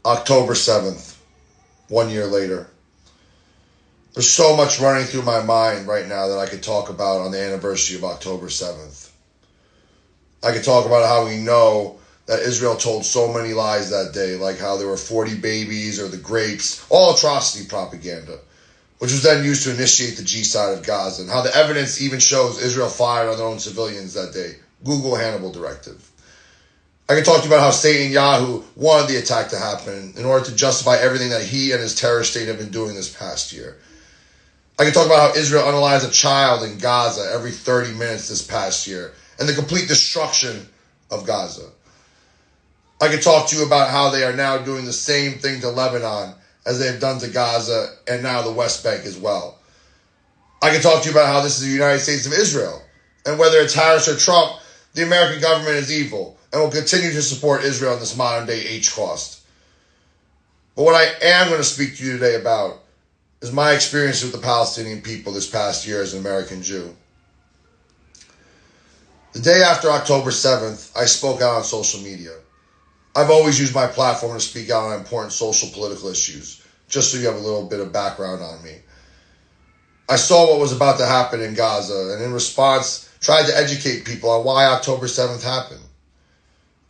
October 7th, 1 year later. There's so much running through my mind right now that I could talk about on the anniversary of October 7th. I could talk about how we know that Israel told so many lies that day, like how there were 40 babies or the grapes, all atrocity propaganda, which was then used to initiate the G-side of Gaza, and how the evidence even shows Israel fired on their own civilians that day. Google Hannibal Directive. I can talk to you about how Satan Yahoo wanted the attack to happen in order to justify everything that he and his terrorist state have been doing this past year. I can talk about how Israel unalives a child in Gaza every 30 minutes this past year, and the complete destruction of Gaza. I can talk to you about how they are now doing the same thing to Lebanon as they have done to Gaza and now the West Bank as well. I can talk to you about how this is the United States of Israel, and whether it's Harris or Trump, the American government is evil and will continue to support Israel in this modern day H-cost. But what I am going to speak to you today about is my experience with the Palestinian people this past year as an American Jew. The day after October 7th, I spoke out on social media. I've always used my platform to speak out on important social political issues, just so you have a little bit of background on me. I saw what was about to happen in Gaza, and in response, tried to educate people on why October 7th happened.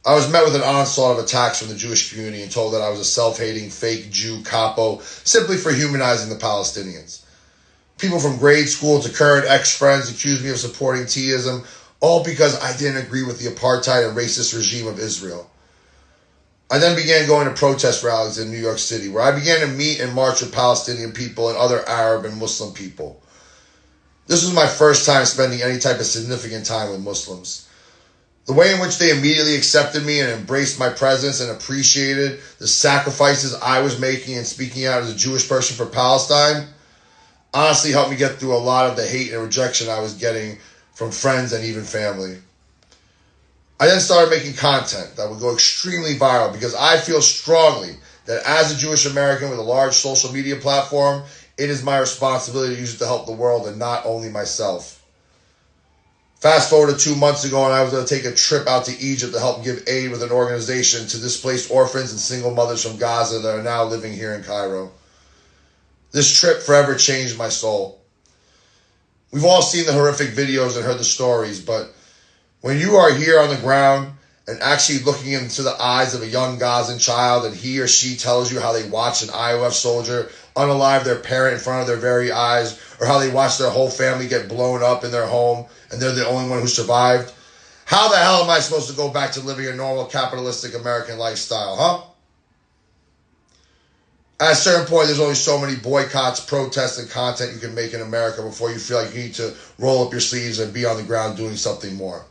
I was met with an onslaught of attacks from the Jewish community and told that I was a self-hating fake Jew capo simply for humanizing the Palestinians. People from grade school to current ex-friends accused me of supporting Teaism, all because I didn't agree with the apartheid and racist regime of Israel. I then began going to protest rallies in New York City, where I began to meet and march with Palestinian people and other Arab and Muslim people. This was my first time spending any type of significant time with Muslims. The way in which they immediately accepted me and embraced my presence and appreciated the sacrifices I was making and speaking out as a Jewish person for Palestine honestly helped me get through a lot of the hate and rejection I was getting from friends and even family. I then started making content that would go extremely viral because I feel strongly that as a Jewish American with a large social media platform, it is my responsibility to use it to help the world and not only myself. Fast forward to 2 months ago, and I was going to take a trip out to Egypt to help give aid with an organization to displaced orphans and single mothers from Gaza that are now living here in Cairo. This trip forever changed my soul. We've all seen the horrific videos and heard the stories, but when you are here on the ground and actually looking into the eyes of a young Gazan child and he or she tells you how they watched an IOF soldier unalive their parent in front of their very eyes, or how they watched their whole family get blown up in their home and they're the only one who survived, how the hell am I supposed to go back to living a normal capitalistic American lifestyle, huh? At a certain point, there's only so many boycotts, protests, and content you can make in America before you feel like you need to roll up your sleeves and be on the ground doing something more.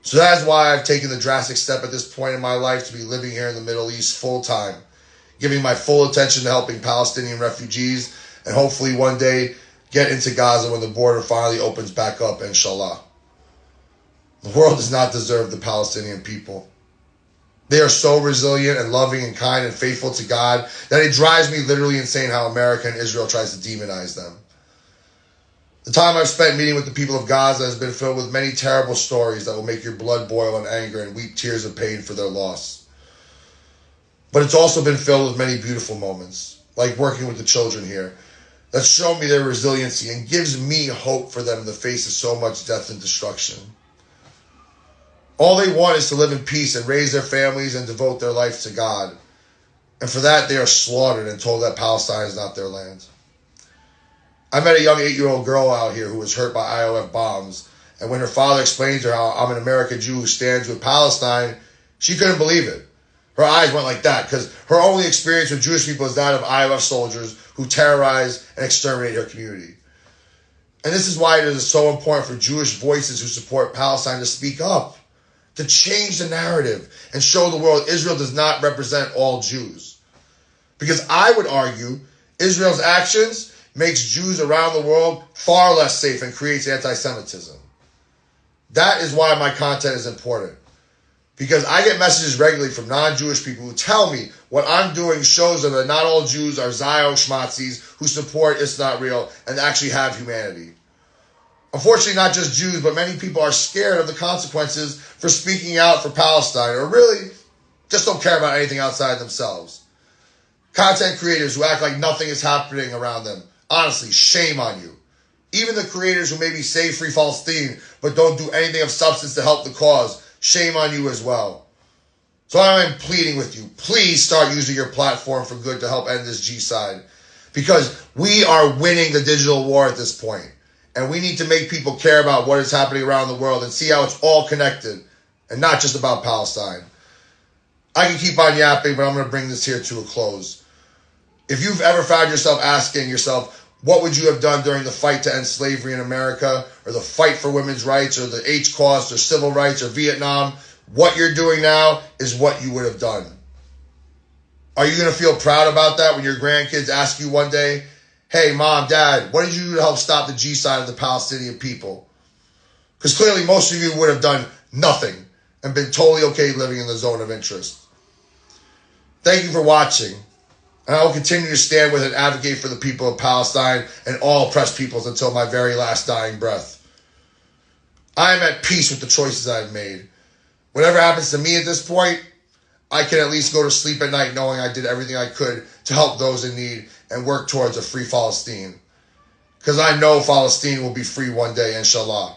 So that's why I've taken the drastic step at this point in my life to be living here in the Middle East full time, giving my full attention to helping Palestinian refugees, and hopefully one day get into Gaza when the border finally opens back up, inshallah. The world does not deserve the Palestinian people. They are so resilient and loving and kind and faithful to God that it drives me literally insane how America and Israel tries to demonize them. The time I've spent meeting with the people of Gaza has been filled with many terrible stories that will make your blood boil in anger and weep tears of pain for their loss. But it's also been filled with many beautiful moments, like working with the children here, that show me their resiliency and gives me hope for them in the face of so much death and destruction. All they want is to live in peace and raise their families and devote their life to God. And for that, they are slaughtered and told that Palestine is not their land. I met a young 8-year-old girl out here who was hurt by IOF bombs, and when her father explained to her how I'm an American Jew who stands with Palestine, she couldn't believe it. Her eyes went like that, because her only experience with Jewish people is that of IOF soldiers who terrorize and exterminate her community. And this is why it is so important for Jewish voices who support Palestine to speak up, to change the narrative and show the world Israel does not represent all Jews. Because I would argue Israel's actions makes Jews around the world far less safe and creates anti-Semitism. That is why my content is important. Because I get messages regularly from non-Jewish people who tell me what I'm doing shows them that not all Jews are Zio schmatzis who support It's Not Real and actually have humanity. Unfortunately, not just Jews, but many people are scared of the consequences for speaking out for Palestine, or really just don't care about anything outside themselves. Content creators who act like nothing is happening around them. Honestly, shame on you. Even the creators who maybe say Free Palestine, but don't do anything of substance to help the cause, shame on you as well. So I'm pleading with you, please start using your platform for good to help end this G-side. Because we are winning the digital war at this point. And we need to make people care about what is happening around the world and see how it's all connected and not just about Palestine. I can keep on yapping, but I'm going to bring this here to a close. If you've ever found yourself asking yourself, what would you have done during the fight to end slavery in America, or the fight for women's rights, or the HCOS, or civil rights, or Vietnam, what you're doing now is what you would have done. Are you going to feel proud about that when your grandkids ask you one day, hey, Mom, Dad, what did you do to help stop the G-side of the Palestinian people? Because clearly most of you would have done nothing and been totally okay living in the zone of interest. Thank you for watching. And I will continue to stand with and advocate for the people of Palestine and all oppressed peoples until my very last dying breath. I am at peace with the choices I've made. Whatever happens to me at this point, I can at least go to sleep at night knowing I did everything I could to help those in need and work towards a free Palestine. Because I know Palestine will be free one day, inshallah.